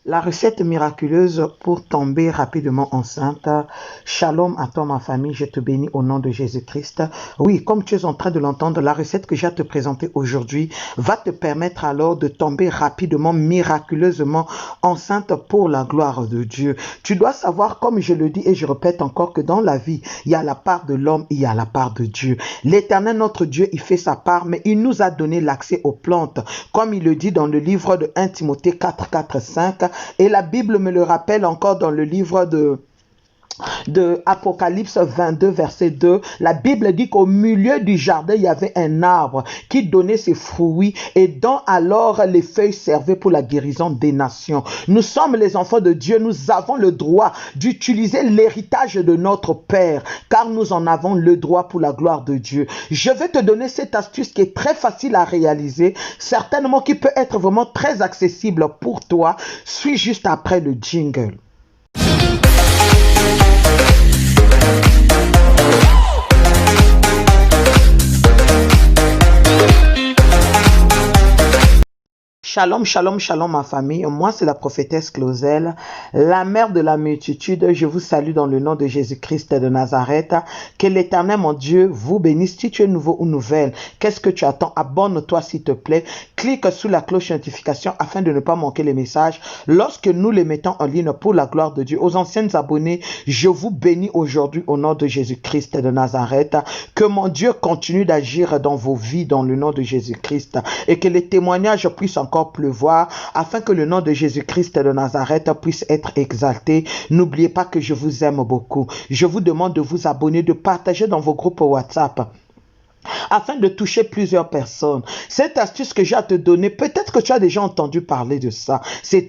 La recette miraculeuse pour tomber rapidement enceinte. Shalom à toi ma famille, je te bénis au nom de Jésus-Christ. Oui, comme tu es en train de l'entendre, la recette que j'ai à te présenter aujourd'hui va te permettre alors de tomber rapidement, miraculeusement enceinte pour la gloire de Dieu. Tu dois savoir, comme je le dis et je répète encore, que dans la vie, il y a la part de l'homme, il y a la part de Dieu. L'Éternel, notre Dieu, il fait sa part, mais il nous a donné l'accès aux plantes, comme il le dit dans le livre de 1 Timothée 4, 4, 5. Et la Bible me le rappelle encore dans le livre de Apocalypse 22, verset 2. La Bible dit qu'au milieu du jardin, il y avait un arbre qui donnait ses fruits et dont alors les feuilles servaient pour la guérison des nations. Nous sommes les enfants de Dieu. Nous avons le droit d'utiliser l'héritage de notre Père, car nous en avons le droit pour la gloire de Dieu. Je vais te donner cette astuce qui est très facile à réaliser, certainement qui peut être vraiment très accessible pour toi. Suis juste après le jingle. Shalom, shalom, shalom ma famille. Moi c'est la prophétesse Clausel, la mère de la multitude. Je vous salue dans le nom de Jésus-Christ de Nazareth. Que l'Éternel mon Dieu vous bénisse. Si tu es nouveau ou nouvelle, qu'est-ce que tu attends? Abonne-toi s'il te plaît. Clique sur la cloche notification afin de ne pas manquer les messages lorsque nous les mettons en ligne pour la gloire de Dieu. Aux anciennes abonnés, je vous bénis aujourd'hui au nom de Jésus-Christ de Nazareth. Que mon Dieu continue d'agir dans vos vies dans le nom de Jésus-Christ et que les témoignages puissent encore pleuvoir afin que le nom de Jésus-Christ de Nazareth puisse être exalté. N'oubliez pas que je vous aime beaucoup. Je vous demande de vous abonner, de partager dans vos groupes WhatsApp afin de toucher plusieurs personnes. Cette astuce que j'ai à te donner, peut-être que tu as déjà entendu parler de ça. C'est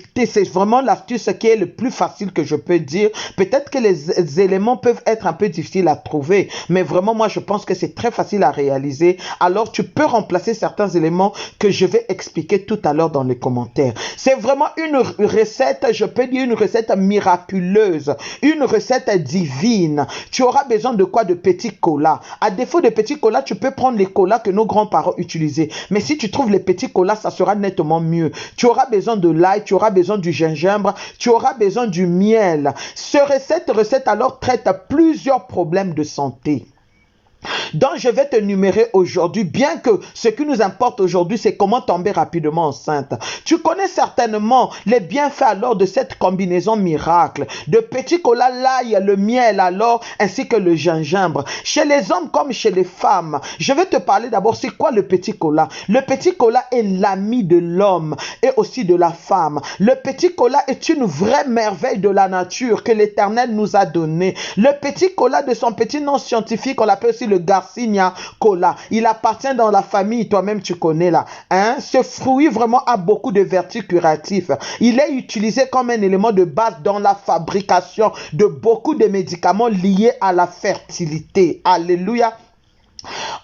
vraiment l'astuce qui est le plus facile que je peux dire. Peut-être que les éléments peuvent être un peu difficiles à trouver, mais vraiment moi je pense que c'est très facile à réaliser. Alors tu peux remplacer certains éléments que je vais expliquer tout à l'heure dans les commentaires. C'est vraiment une recette, je peux dire une recette miraculeuse, une recette divine. Tu auras besoin de quoi? De petits colas. À défaut de petits colas, tu peux prendre les colas que nos grands-parents utilisaient. Mais si tu trouves les petits colas, ça sera nettement mieux. Tu auras besoin de l'ail, tu auras besoin du gingembre, tu auras besoin du miel. Cette recette alors traite plusieurs problèmes de santé. Donc je vais te numérer aujourd'hui, bien que ce qui nous importe aujourd'hui, c'est comment tomber rapidement enceinte. Tu connais certainement les bienfaits alors de cette combinaison miracle, de petits colas, l'ail, le miel alors, ainsi que le gingembre. Chez les hommes comme chez les femmes, je vais te parler d'abord, c'est quoi le petit cola? Le petit cola est l'ami de l'homme et aussi de la femme. Le petit cola est une vraie merveille de la nature que l'Éternel nous a donnée. Le petit cola, de son petit nom scientifique, on l'appelle aussi le Garcinia cola. Il appartient dans la famille, toi-même tu connais là. Ce fruit vraiment a beaucoup de vertus curatives. Il est utilisé comme un élément de base dans la fabrication de beaucoup de médicaments liés à la fertilité. Alléluia.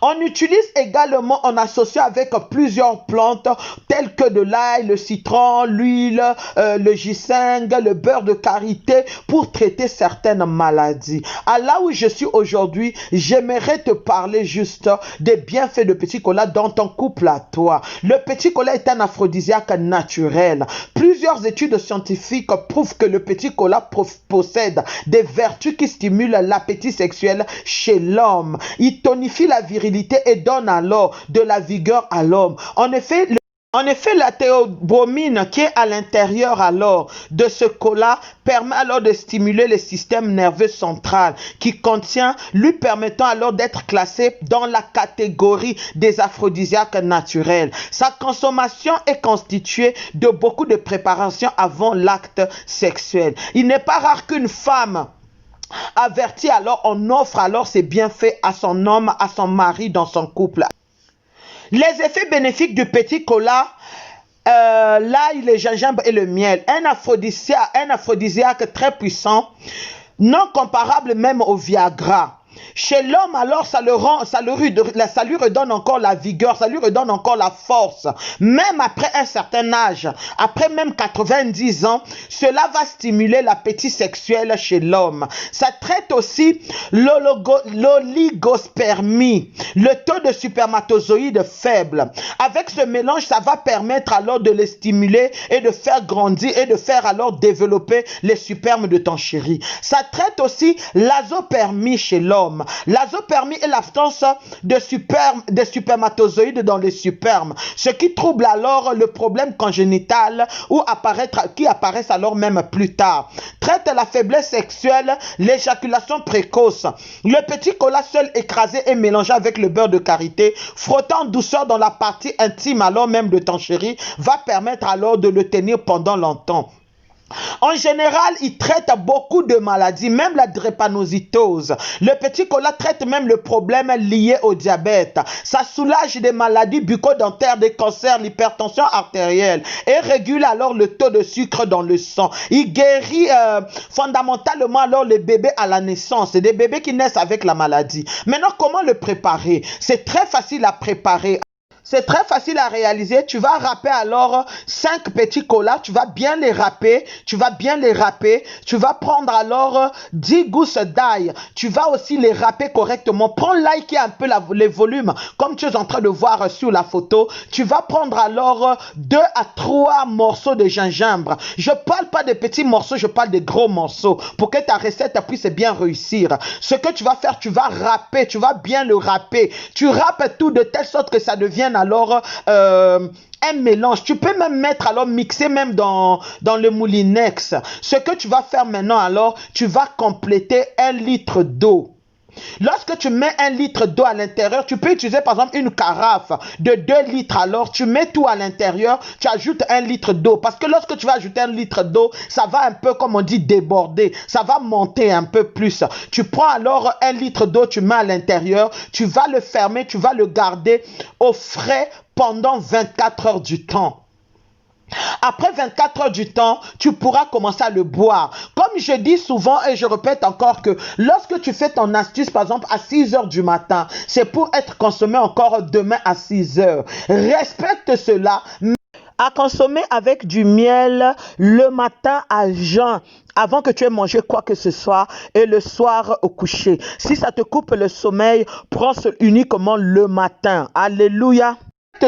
On utilise également en associant avec plusieurs plantes telles que de l'ail, le citron, l'huile, le ginseng, le beurre de karité pour traiter certaines maladies. À là où je suis aujourd'hui, j'aimerais te parler juste des bienfaits de petit cola dans ton couple à toi. Le petit cola est un aphrodisiaque naturel. Plusieurs études scientifiques prouvent que le petit cola possède des vertus qui stimulent l'appétit sexuel chez l'homme. Il tonifie la virilité et donne alors de la vigueur à l'homme. En effet, la théobromine qui est à l'intérieur alors de ce cola permet alors de stimuler le système nerveux central qui contient, lui permettant alors d'être classé dans la catégorie des aphrodisiaques naturels. Sa consommation est constituée de beaucoup de préparations avant l'acte sexuel. Il n'est pas rare qu'une femme averti alors, on offre alors ses bienfaits à son homme, à son mari dans son couple. Les effets bénéfiques du petit cola, l'ail, le gingembre et le miel. Un aphrodisiaque très puissant, non comparable même au Viagra. Chez l'homme, alors, ça lui redonne encore la vigueur, ça lui redonne encore la force. Même après un certain âge, après même 90 ans, cela va stimuler l'appétit sexuel chez l'homme. Ça traite aussi l'oligospermie, le taux de spermatozoïdes faible. Avec ce mélange, ça va permettre alors de les stimuler et de faire grandir et de faire alors développer les spermes de ton chéri. Ça traite aussi l'azospermie chez l'homme. L'azospermie est l'absence de spermatozoïdes dans les spermes, ce qui trouble alors le problème congénital qui apparaissent alors même plus tard. Traite la faiblesse sexuelle, l'éjaculation précoce. Le petit cola seul écrasé et mélangé avec le beurre de karité, frottant en douceur dans la partie intime alors même de ton chéri, va permettre alors de le tenir pendant longtemps. En général, il traite beaucoup de maladies, même la drépanocytose. Le petit cola traite même le problème lié au diabète. Ça soulage des maladies bucco-dentaires, des cancers, l'hypertension artérielle et régule alors le taux de sucre dans le sang. Il guérit fondamentalement alors les bébés à la naissance, des bébés qui naissent avec la maladie. Maintenant, comment le préparer? C'est très facile à préparer. C'est très facile à réaliser. Tu vas râper alors 5 petits colas. Tu vas bien les râper. Tu vas prendre alors 10 gousses d'ail. Tu vas aussi les râper correctement. Prends l'ail qui a un peu les volumes, comme tu es en train de voir sur la photo. Tu vas prendre alors 2 à 3 morceaux de gingembre. Je parle pas de petits morceaux, je parle de gros morceaux pour que ta recette puisse bien réussir. Ce que tu vas faire, tu vas râper. Tu vas bien le râper. Tu râpes tout de telle sorte que ça devienne alors un mélange. Tu peux même mettre alors mixer même dans le moulinex. Ce que tu vas faire maintenant alors, tu vas compléter 1 litre d'eau. Lorsque tu mets 1 litre d'eau à l'intérieur, tu peux utiliser par exemple une carafe de 2 litres. Alors, tu mets tout à l'intérieur, tu ajoutes 1 litre d'eau. Parce que lorsque tu vas ajouter 1 litre d'eau, ça va un peu, comme on dit, déborder. Ça va monter un peu plus. Tu prends alors 1 litre d'eau, tu mets à l'intérieur, tu vas le fermer, tu vas le garder au frais pendant 24 heures du temps. Après 24 heures du temps, tu pourras commencer à le boire. Comme je dis souvent et je répète encore que lorsque tu fais ton astuce, par exemple, à 6 heures du matin, c'est pour être consommé encore demain à 6 heures. Respecte cela. À consommer avec du miel le matin à jeun, avant que tu aies mangé quoi que ce soit, et le soir au coucher. Si ça te coupe le sommeil, prends uniquement le matin. Alléluia.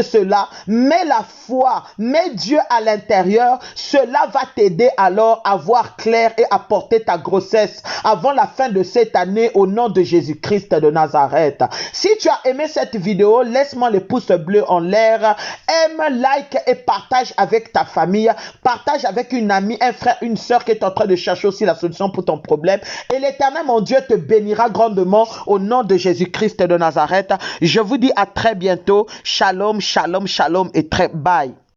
Cela, mets la foi, mets Dieu à l'intérieur, cela va t'aider alors à voir clair et à porter ta grossesse avant la fin de cette année au nom de Jésus-Christ de Nazareth. Si tu as aimé cette vidéo, laisse-moi les pouces bleus en l'air, aime, like et partage avec ta famille, partage avec une amie, un frère, une soeur qui est en train de chercher aussi la solution pour ton problème et l'Éternel mon Dieu te bénira grandement au nom de Jésus-Christ de Nazareth. Je vous dis à très bientôt. Shalom. Shalom, shalom et très bye.